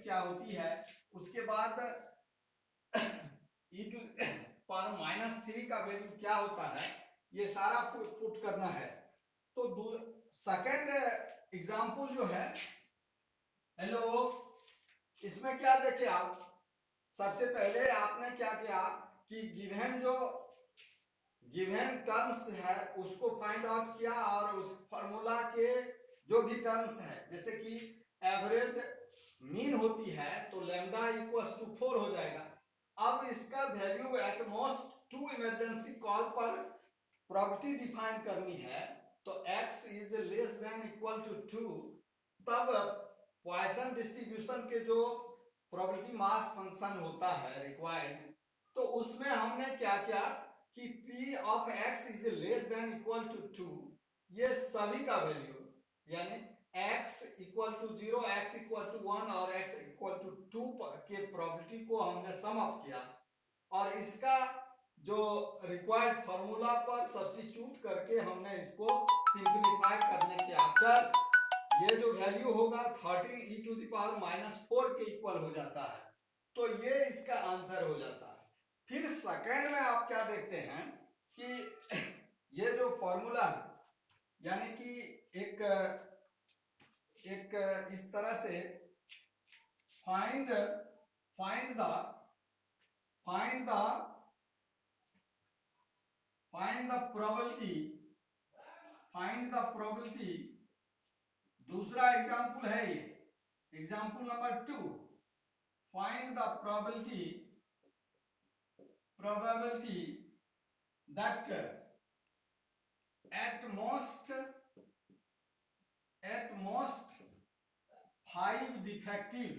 क्या होती है, उसके बाद e टू पावर -3 का वैल्यू क्या होता है, ये सारा पुट करना है। तो सेकेंड एग्जाम्पल जो है, हेलो, इसमें क्या देखे आप, सबसे पहले आपने क्या किया कि गिवन टर्म्स है उसको फाइंड आउट किया, और उस फॉर्मूला के जो भी टर्म्स है, जैसे कि एवरेज मीन होती है तो लैम्डा इक्वल्स टू 4 हो जाएगा। अब इसका value at most 2 emergency call पर प्रॉपर्टी डिफाइन करनी है, तो x is less than equal to 2, तब पॉइसन डिस्ट्रीब्यूशन के जो प्रोबेबिलिटी मास फंक्शन होता है रिक्वायर्ड, तो उसमें हमने क्या किया कि p of x is less than equal to 2, ये सभी का वैल्यू यानी x equal to 0, x equal to 1 और x इक्वल टू 2 के प्रोबेबिलिटी को हमने सम अप किया, और इसका जो रिक्वायर्ड फॉर्मूला पर सब्स्टिट्यूट करके हमने इसको सिंपलीफाई करने के आफ्टर ये जो वैल्यू होगा 13 e टू द पावर -4 के इक्वल हो जाता है। तो ये इसका आंसर हो जाता है। फिर सेकेंड में आप क्या देखते हैं कि ये जो फॉर्मूला यानी कि एक इस तरह से फाइंड द प्रोबेबिलिटी, दूसरा एग्जाम्पल है ये, example number 2, find the probability that at most 5 defective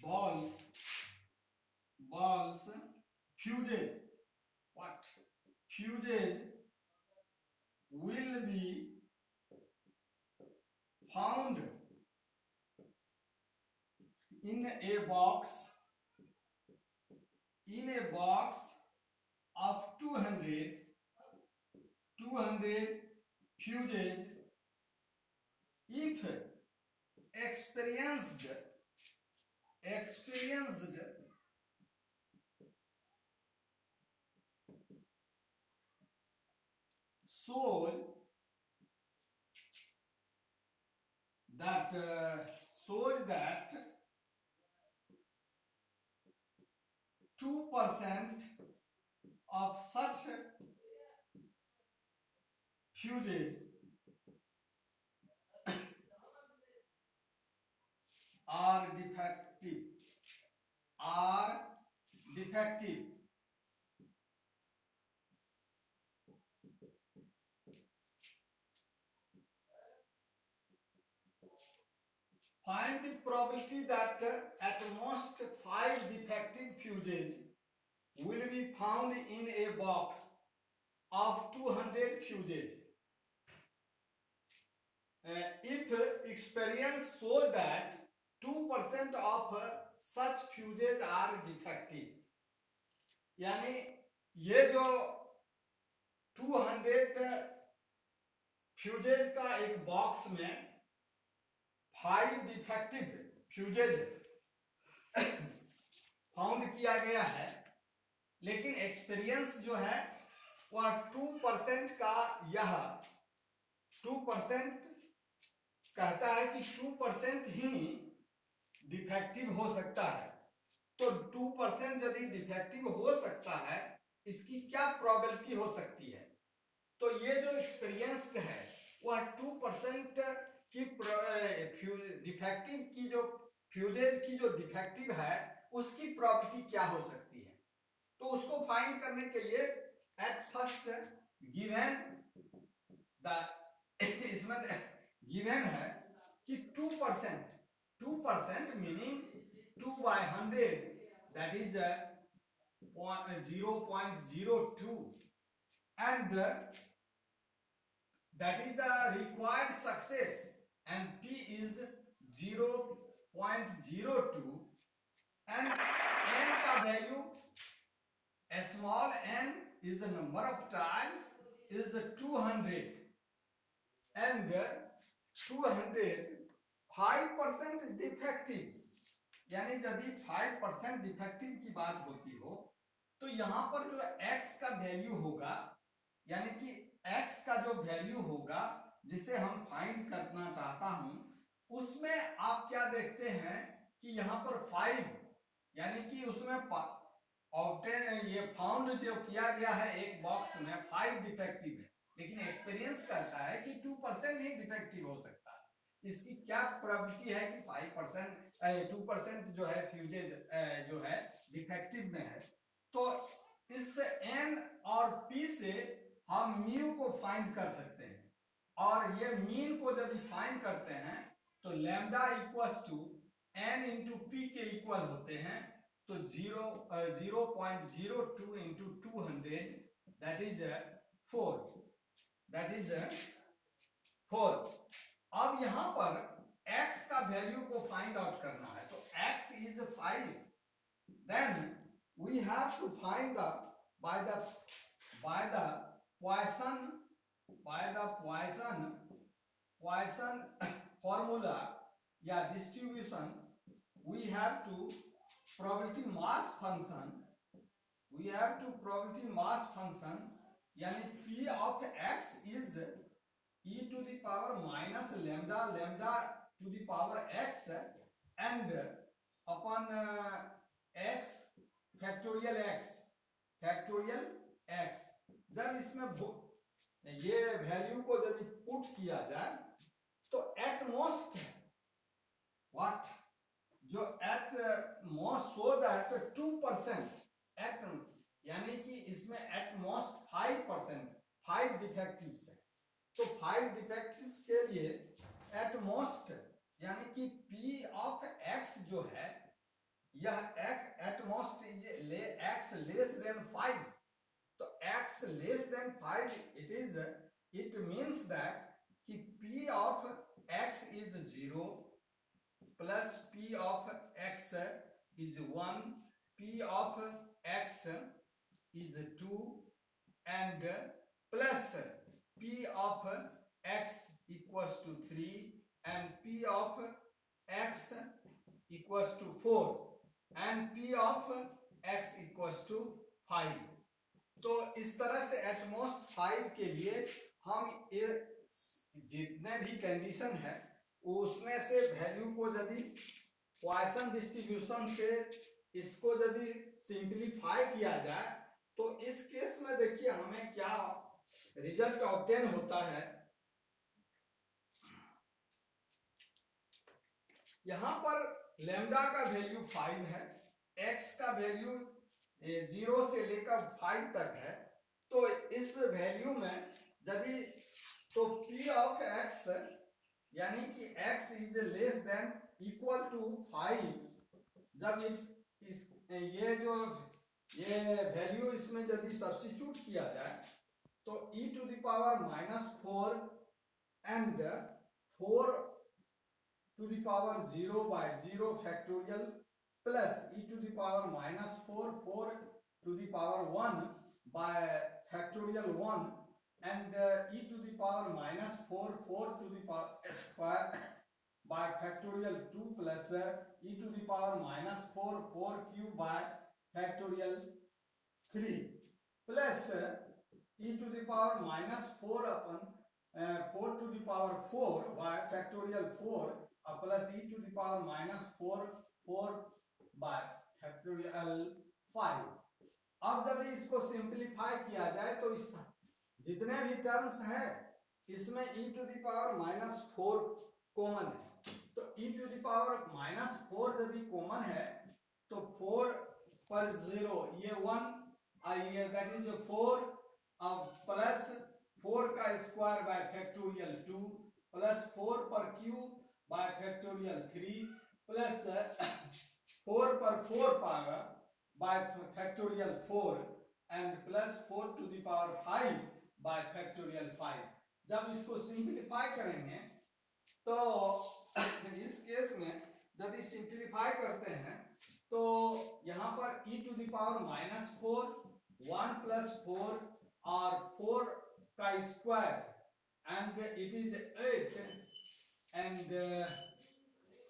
balls fuses will be found in a box of 200 fuses if experienced shows that 2% of such fuses are defective. Find the probability that at most 5 defective fuses will be found in a box of 200 fuses. If experience shows that 2% of such fuses are defective, यानी ये जो 200 fuses का एक box में 5 defective fuses found किया गया है, लेकिन एक्सपीरियंस जो है वह 2% का, यह 2% कहता है कि 2% ही डिफेक्टिव हो सकता है। तो 2% यदि डिफेक्टिव हो सकता है, इसकी क्या प्रोबेबिलिटी हो सकती है? तो ये जो एक्सपीरियंस है वह 2% की डिफेक्टिव की जो फ्यूजेज की जो डिफेक्टिव है उसकी प्रोबेबिलिटी क्या हो सकती है? तो उसको फाइंड करने के लिए एट फर्स्ट गिवन इसमें गिवन है कि 2% meaning 2/100 that is 0.02 and that is the required success, and p is 0.02 and n का value, small n is the number of time is 200 and 5% डिफेक्टिव्स, यानी यदि 5% डिफेक्टिव की बात होती हो तो यहां पर जो x का वैल्यू होगा, यानी कि x का जो वैल्यू होगा जिसे हम फाइंड करना चाहता हूं, उसमें आप क्या देखते हैं कि यहां पर 5, यानी कि उसमें ऑब्टेन ये फाउंड जो किया गया है एक बॉक्स में 5 डिफेक्टिव है, लेकिन एक्सपीरियंस करता है कि 2% ही डिफेक्टिव हो सकता है। इसकी क्या प्रोबेबिलिटी है कि 5% 2% जो है फ्यूजेज जो है डिफेक्टिव में है। तो इस n और p से हम म्यू को फाइंड कर सकते हैं, और ये मीन को यदि फाइंड करते हैं तो lambda equals to n into P के इक्वल होते हैं, तो 0.02 into 200 that is 4, that is 4। अब यहां पर x का वैल्यू को फाइंड आउट करना है, तो x is 5, then we have to find the by the Poisson formula या distribution, we have to probability mass function, यानी p of x is e to the power minus lambda to the power x and upon x factorial x। जब इसमें ये value को यदि put किया जाए तो एट मोस्ट व्हाट जो at most so that 2% at, यानी कि इसमें एट मोस्ट 5% 5 डिफेक्टिव्स है, तो 5 डिफेक्टिव्स के लिए एट मोस्ट यानी कि p ऑफ x जो है यह at most is x less than 5, तो x less than 5 it means that कि p of x is 0 plus p of x is 1, p of x is 2 and plus p of x equals to 3 and p of x equals to 4 and p of x equals to 5। तो इस तरह से at most 5 के लिए हम जितने भी condition है उसमें से वैल्यू को यदि पॉइसन डिस्ट्रीब्यूशन से इसको यदि सिंपलीफाई किया जाए तो इस केस में देखिए हमें क्या रिजल्ट ऑब्टेन होता है। यहां पर लैम्डा का वैल्यू 5 है, x का वैल्यू 0 से लेकर 5 तक है, तो इस वैल्यू में यदि तो p ऑफ x यानी कि x is less than equal to 5, जब ये वैल्यू इसमें यदि सब्स्टिट्यूट किया जाए तो e to the power -4 and 4 to the power 0 by 0 factorial plus e to the power -4 to the power 1 by factorial 1 and e to the power -4 to the power square by factorial 2 plus e to the power -4 cube by factorial 3 plus e to the power -4 upon 4 to the power 4 by factorial 4 plus e to the power -4 by factorial 5। अब जब इसको simplify किया जाए तो इस जितने भी terms है इसमें e to the power -4 common है, तो e to the power -4 यदि कॉमन है तो 4 पर 0 ये 1 आइए दैट इज 4 प्लस 4 का स्क्वायर बाय फैक्टोरियल 2 प्लस 4 पर क्यूब by factorial 3 plus 4 पर 4 power by factorial 4 and plus 4 to the power 5 by factorial 5। जब इसको सिंपलीफाई करेंगे तो इस केस में यदि सिंपलीफाई करते हैं तो यहां पर e to the power -4 1 plus 4 और 4 का square and it is 8 and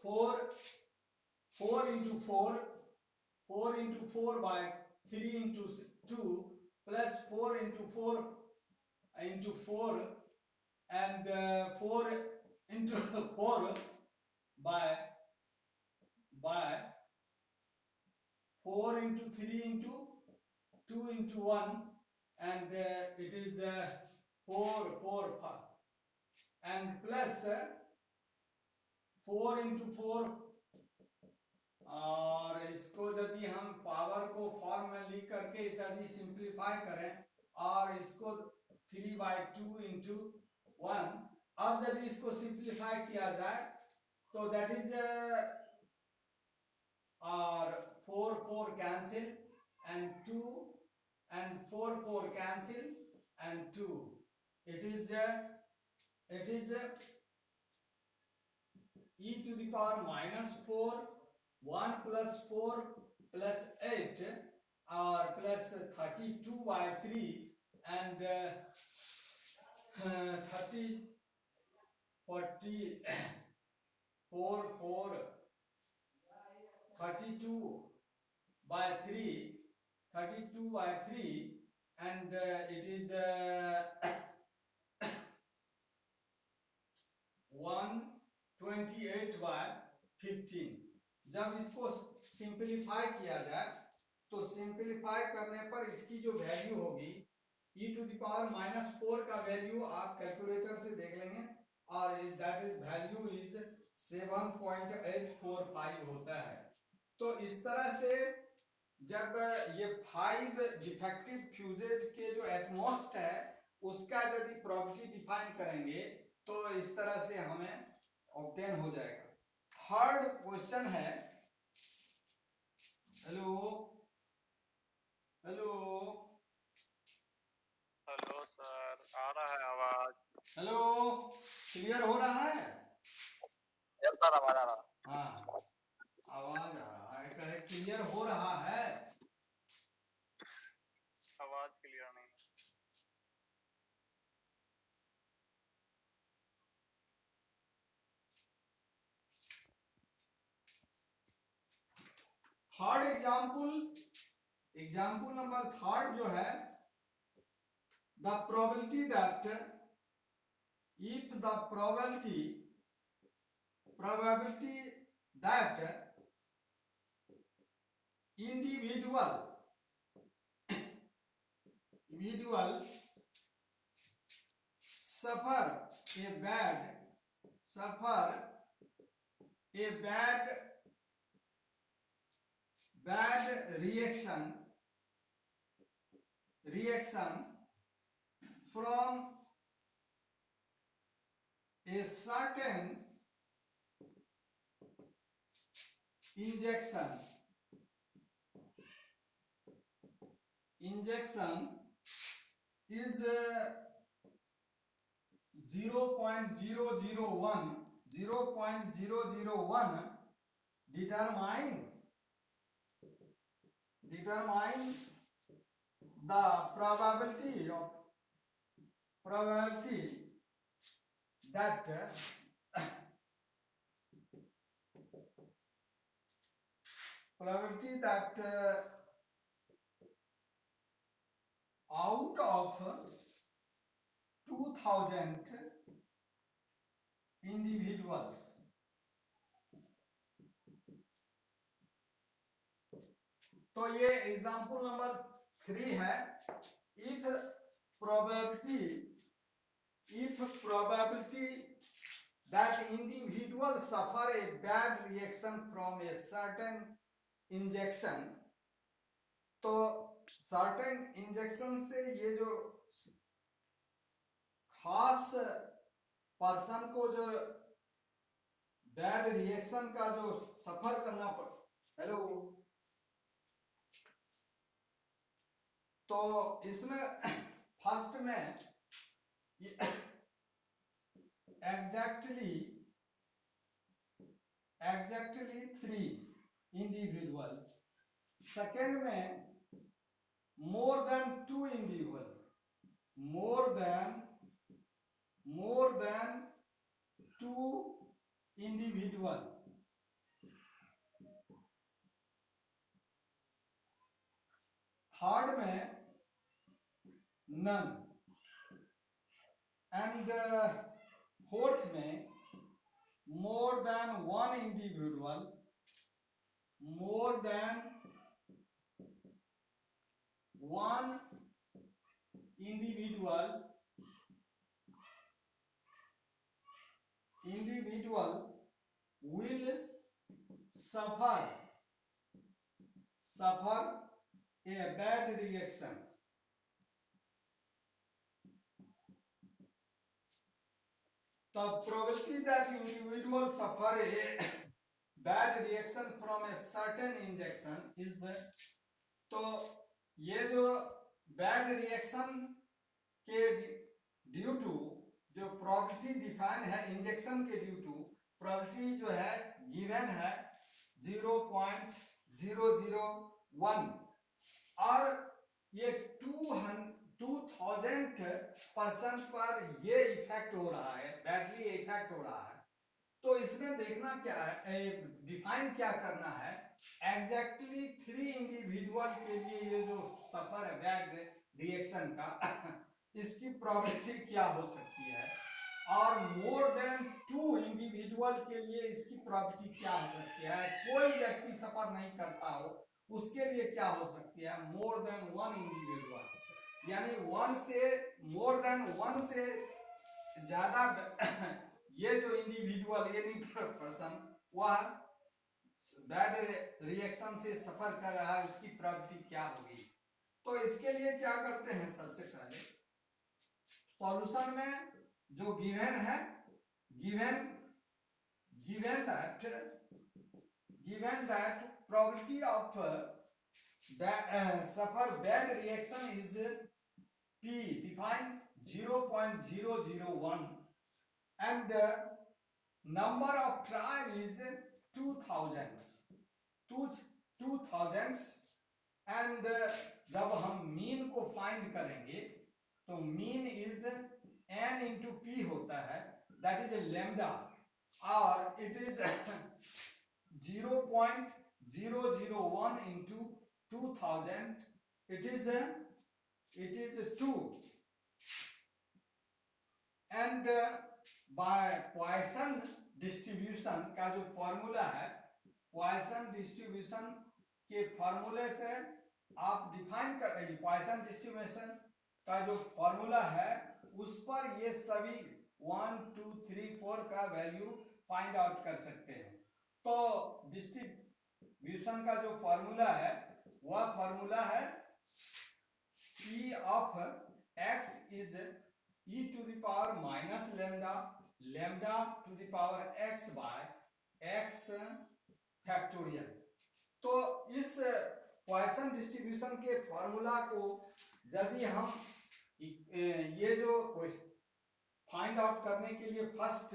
4 into 4 into 4 by 3 into 2 plus 4 into 4 and 4 into 4 by 4 into 3 into 2 into 1 and it is 4 and plus 4 into 4 और इसको यदि हम पावर को फॉर्म में लिख करके यदि सिंप्लीफाई करें और इसको 3 by 2 into 1 अब यदि इसको सिंप्लीफाई किया जाए तो दैट इज और 4 cancel and 2 and 4 cancel and 2 it is e to the power minus 4 1 plus 4 plus 8 or plus 32 by 3 and 30 40 4 32 by 3 32 by 3 and it is 128 by 15 जब इसको सिंपलीफाई किया जाए तो सिंपलीफाई करने पर इसकी जो वैल्यू होगी e to the power minus 4 का वैल्यू आप कैलकुलेटर से देख लेंगे और दैट इज वैल्यू इज 7.845 होता है। तो इस तरह से जब ये 5 डिफेक्टिव फ्यूजेज के जो एटमॉस्ट है उसका यदि प्रॉपर्टी डिफाइन करेंगे तो इस तरह से हमें ऑब्टेन हो जाएगा। थर्ड क्वेश्चन है, हेलो हेलो हेलो सर, आ रहा है आवाज? हेलो, क्लियर हो रहा है? यस सर, आवाज आ रहा। हाँ, आवाज आ रहा है, कहे क्लियर हो रहा है? आवाज क्लियर नहीं। थर्ड एग्जाम्पल नंबर थर्ड जो है, the probability that if the probability that individual suffer a bad reaction from a certain injection is 0.001 determine the probability that out of 2000 individuals तो ये एग्जाम्पल नंबर 3 है। If probability that individual suffer a bad reaction from a certain injection, तो certain injection से ये जो खास person को जो बैड रिएक्शन का जो सफर करना पड़, हेलो, तो इसमें फर्स्ट में एग्जैक्टली 3 इंडिविजुअल, सेकेंड में more than 2 individual, more than 2 individual, third में none, and फोर्थ में more than one individual, more than one individual will suffer a bad reaction. The probability that individual suffer a bad reaction from a certain injection is, तो ये जो bad reaction के due to जो probability define है injection के due to probability जो है given है 0.001 और ये 2000% पर ये इफेक्ट हो रहा है, बैडली इफेक्ट हो रहा है। तो इसमें देखना क्या है, डिफाइन क्या करना है, एग्जैक्टली 3 इंडिविजुअल के लिए ये जो सफर है बैड रिएक्शन का इसकी प्रोबेबिलिटी क्या हो सकती है, और मोर देन 2 इंडिविजुअल के लिए इसकी प्रोबेबिलिटी क्या हो सकती है। कोई व्यक्ति सफर नहीं करता हो उसके लिए क्या हो सकती है, मोर देन 1 इंडिविजुअल, यानी 1 से मोर देन 1 से ज्यादा ये जो इंडिविजुअल यानी पर्सन वह बैड रिएक्शन से सफर कर रहा है, उसकी प्रोबेबिलिटी क्या होगी। तो इसके लिए क्या करते हैं, सबसे पहले सॉल्यूशन में जो गिवन है, given that probability of suffer bad reaction is P defined 0.001 and number of trial is 2000s and जब हम मीन को फाइंड करेंगे तो mean is n into p होता है, दैट इज लैम्डा, और it is 0.001 into 2000, it is 2 and by Poisson distribution का जो फॉर्मूला है, Poisson distribution के फॉर्मूले से आप डिफाइन कर Poisson distribution का जो फॉर्मूला है उस पर ये सभी 1 2 3 4 का वैल्यू फाइंड आउट कर सकते हैं। तो डिस्ट्रीब्यूशन का जो फॉर्मूला है वह फॉर्मूला है P of x is e to the power minus lambda to the power x by x factorial. तो इस पॉइसन डिस्ट्रीब्यूशन के फॉर्मूला को यदि हम ये जो फाइंड आउट करने के लिए फर्स्ट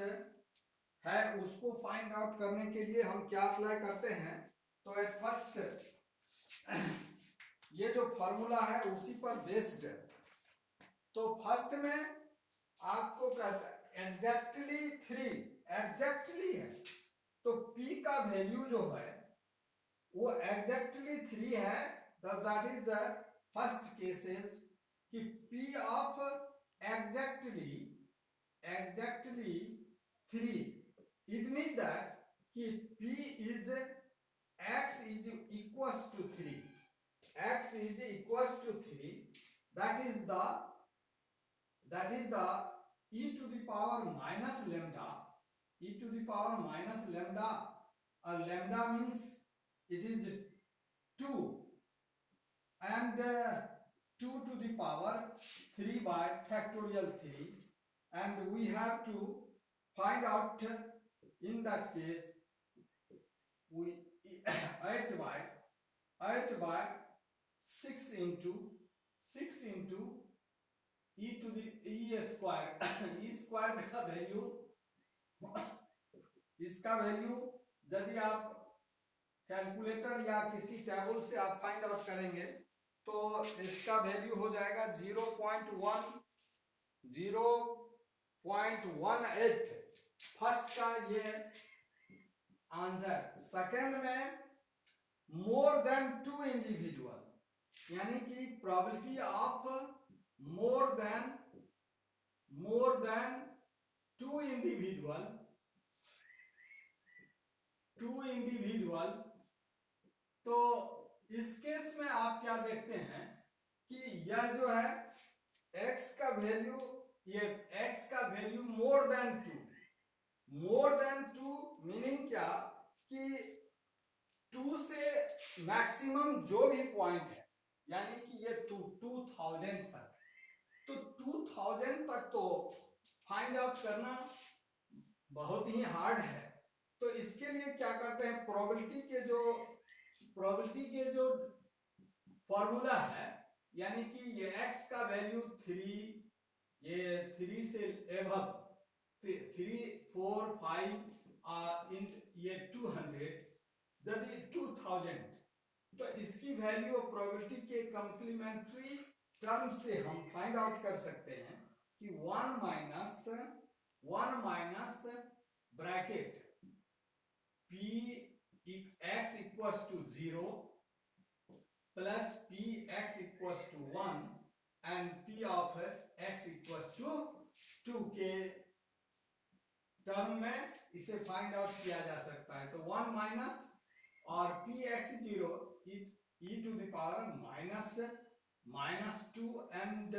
है उसको फाइंड आउट करने के लिए हम क्या अप्लाई करते हैं, तो एट फर्स्ट ये जो फॉर्मूला है उसी पर बेस्ड। तो फर्स्ट में आपको कहता है एग्जैक्टली 3 एग्जैक्टली है, तो P का वैल्यू जो है वो एग्जैक्टली 3 है, that is the first cases कि P of exactly 3, it means that कि P is x is equals to 3, x is equals to 3, that is the e to the power minus lambda, और lambda means it is 2 and 2 to the power 3 by factorial 3, and we have to find out in that case we 8 by 6 into e to the e square e square का value, इसका value यदि आप calculator या किसी table से आप find out करेंगे तो इसका वैल्यू हो जाएगा 0.18। फर्स्ट का ये आंसर। सेकंड में मोर देन टू इंडिविजुअल, यानी कि probability of more than two individual. तो इस केस में आप क्या देखते हैं कि यह जो है x का वैल्यू, ये x का value more than two meaning क्या कि 2 से मैक्सिमम जो भी पॉइंट है, यानी कि ये 2000 तक, तो 2000 तक तो फाइंड आउट करना बहुत ही हार्ड है। तो इसके लिए क्या करते हैं, प्रोबेबिलिटी के जो फॉर्मूला है, यानी कि ये x का वैल्यू 3, ये 3 से एबव 3, 4, 5 इन ये 200, यदि 2000, तो इसकी वैल्यू ऑफ प्रोबेबिलिटी के कंप्लीमेंट्री टर्म से हम फाइंड आउट कर सकते हैं कि 1 minus bracket p x equals to 0 plus p x equals to 1 and p of x equals to 2 के टर्म में इसे फाइंड आउट किया जा सकता है। तो 1 माइनस और p x 0 e to the power -2 and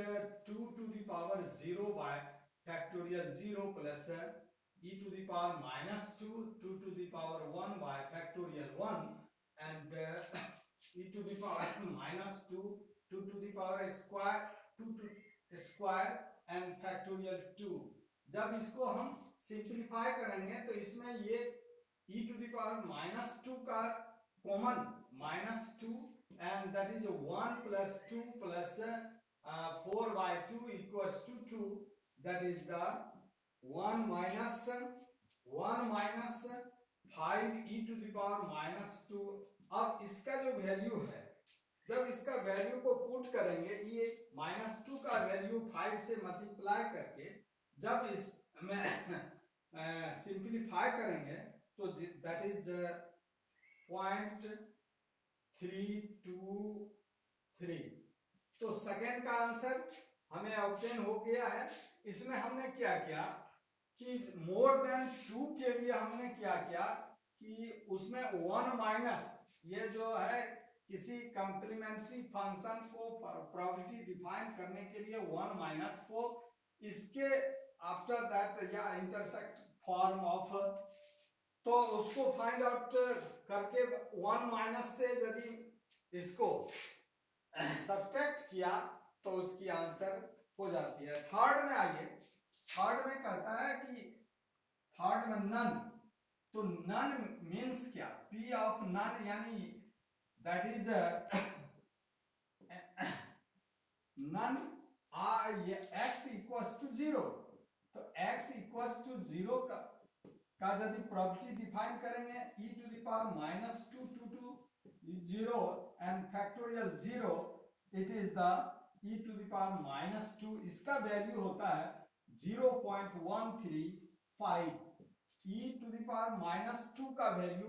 2 to the power 0 by factorial 0 plus e to the power -2 2 to the power 1 by factorial 1 and e to the power -2 2 to the power square 2 to square and factorial 2। जब इसको हम simplify करेंगे तो इसमें ये e to the power -2 का common -2 and that is 1 plus 2 plus 4 by 2 equals to 2, that is the 1 minus 5 e to the power -2। अब इसका जो वैल्यू है, जब इसका वैल्यू को पुट करेंगे, ये -2 का वैल्यू 5 से मल्टीप्लाई करके जब इसमें सिंप्लीफाई करेंगे तो दैट इज 0.323। तो सेकेंड का आंसर हमें ऑब्टेन हो गया है। इसमें हमने क्या किया कि मोर देन 2 के लिए हमने क्या किया कि उसमें 1 माइनस, ये जो है किसी कंप्लीमेंट्री फंक्शन को प्रोबेबिलिटी डिफाइन करने के लिए 1 माइनस को इसके आफ्टर दैट या इंटरसेक्ट फॉर्म ऑफ, तो उसको फाइंड आउट करके 1 माइनस से यदि इसको सब्ट्रैक्ट किया तो उसकी आंसर हो जाती है। थर्ड में आइए, थर्ड में कहता है कि थर्ड में नन, तो नन मीन्स क्या, p ऑफ नन, यानी that is none x equals to 0। तो x इक्वल्स टू 0 का यदि प्रॉपर्टी डिफाइन करेंगे e to the power -2 to 0 and factorial 0, it is the e to the power -2, इसका value होता है 0.135, e to the power -2 का value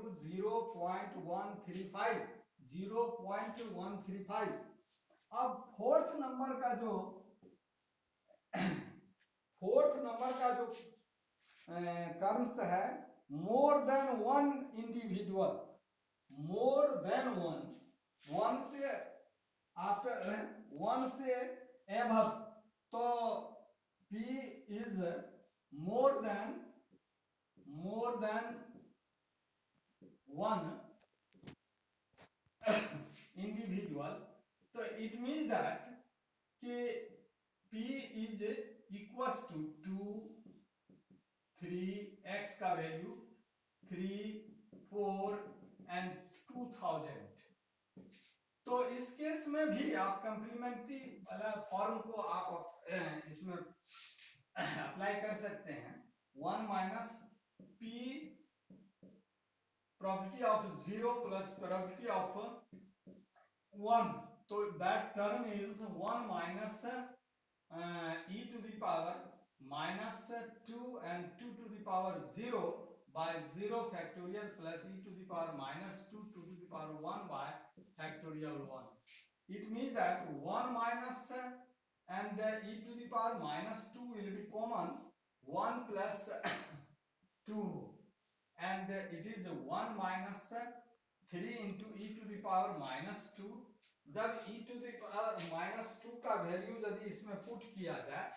0.135। अब fourth number का जो टर्म्स है, more than one individual, more than one से आफ्टर 1 से एबव, तो p is more than 1 individual. तो इट मीन्स दैट कि p is equals to 2, 3, x का वैल्यू 3, 4 एंड 2000। तो इस केस में भी आप कंप्लीमेंट्री वाला फॉर्म को आप इसमें अप्लाई कर सकते हैं। 1 minus p probability of 0 plus probability of 1, तो that term is 1 minus e to the power -2 and 2 to the power 0, by 0 factorial plus e to the power minus 2 to the power 1 by factorial 1. It means that 1 minus and e to the power minus 2 will be common. 1 plus 2 and it is 1 minus 3 into e to the power minus 2. जब e to the power minus 2 का value यदि इसमें put किया जाए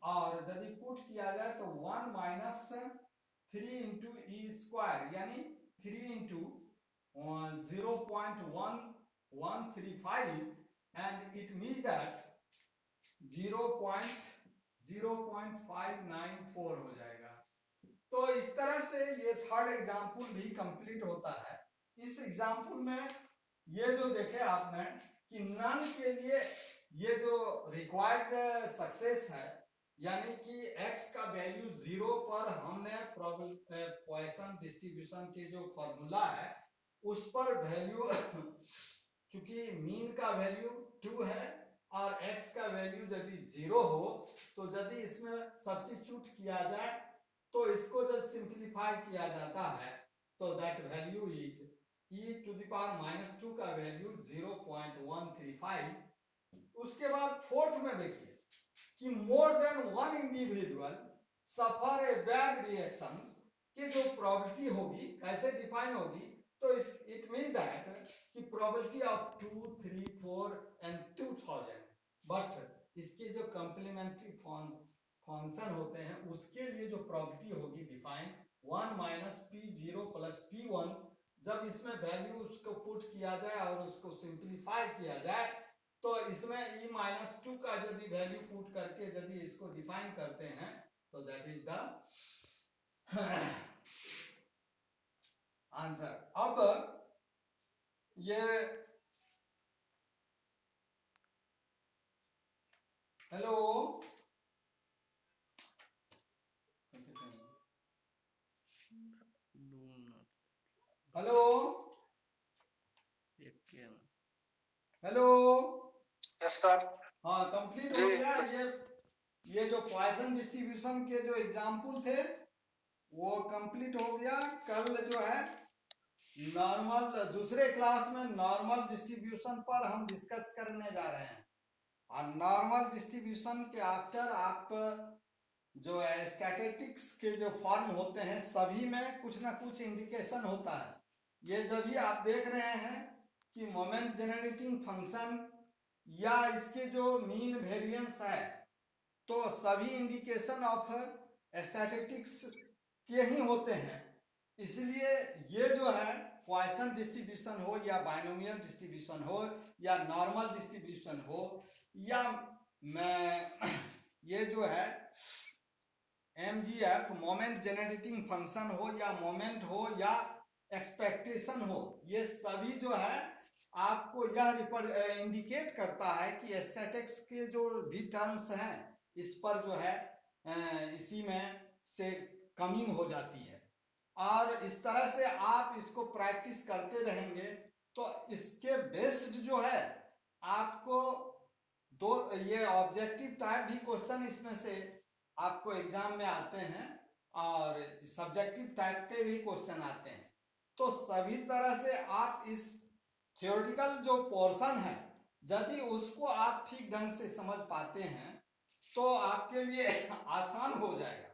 और यदि put किया जाए तो 1 माइनस 3 इंटू ई स्क्वायर यानी 3 into 0.1135 and it means that 0.0594 हो जाएगा। तो इस तरह से ये थर्ड एग्जाम्पल भी कंप्लीट होता है। इस एग्जाम्पल में ये जो देखे आपने कि नन के लिए ये जो रिक्वायर्ड सक्सेस है यानी कि x का वैल्यू 0 पर हमने पॉइसन डिस्ट्रीब्यूशन के जो फॉर्मूला है उस पर वैल्यू चूंकि मीन का वैल्यू 2 है और x का वैल्यू यदि 0 हो तो यदि इसमें सब्स्टिट्यूट किया जाए तो इसको जब सिंप्लीफाई किया जाता है तो that value is e to the power minus 2 का वैल्यू 0.135। उसके बाद फोर्थ में देखिए कि मोर than one individual suffer a bad reactions की जो प्रोबेबिलिटी होगी कैसे डिफाइन होगी तो इट मींस दैट कि प्रोबेबिलिटी ऑफ 2, 3, 4 एंड 2000 बट इसके जो कॉम्प्लीमेंट्री फंक्शन होते हैं उसके लिए जो प्रोबेबिलिटी होगी define 1 minus p0 plus p1 जब इसमें वैल्यू उसको पुट किया जाए और उसको सिंप्लीफाई किया जाए तो इसमें e माइनस 2 का यदि वैल्यू पुट करके यदि इसको डिफाइन करते हैं तो दैट इज द आंसर। अब ये hello hello hello yes sir. हाँ कंप्लीट हो गया। ये जो पॉइसन डिस्ट्रीब्यूशन के जो एग्जाम्पल थे वो कंप्लीट हो गया। कल जो है नॉर्मल दूसरे क्लास में नॉर्मल डिस्ट्रीब्यूशन पर हम डिस्कस करने जा रहे हैं और नॉर्मल डिस्ट्रीब्यूशन के आफ्टर आप जो है स्टैटिस्टिक्स के जो फॉर्म होते हैं सभी में कुछ ना कुछ इंडिकेशन होता है। ये जब भी आप देख रहे हैं कि मोमेंट जनरेटिंग फंक्शन या इसके जो मीन वेरिएंस है तो सभी इंडिकेशन ऑफ स्टैटिस्टिक्स के ही होते हैं। इसलिए ये जो है पॉइसन डिस्ट्रीब्यूशन हो या बाइनोमियल डिस्ट्रीब्यूशन हो या नॉर्मल डिस्ट्रीब्यूशन हो या ये जो है MGF मोमेंट जनरेटिंग फंक्शन हो या मोमेंट हो या एक्सपेक्टेशन हो, ये सभी जो है आपको यह इंडिकेट करता है कि स्टैटिक्स के जो भी टर्म्स हैं इस पर जो है इसी में से कमिंग हो जाती है। और इस तरह से आप इसको प्रैक्टिस करते रहेंगे तो इसके बेस्ड जो है आपको दो ये ऑब्जेक्टिव टाइप भी क्वेश्चन इसमें से आपको एग्जाम में आते हैं और सब्जेक्टिव टाइप के भी क्वेश्चन आते हैं। तो सभी तरह से आप इस थ्योरेटिकल जो पोर्शन है यदि उसको आप ठीक ढंग से समझ पाते हैं तो आपके लिए आसान हो जाएगा।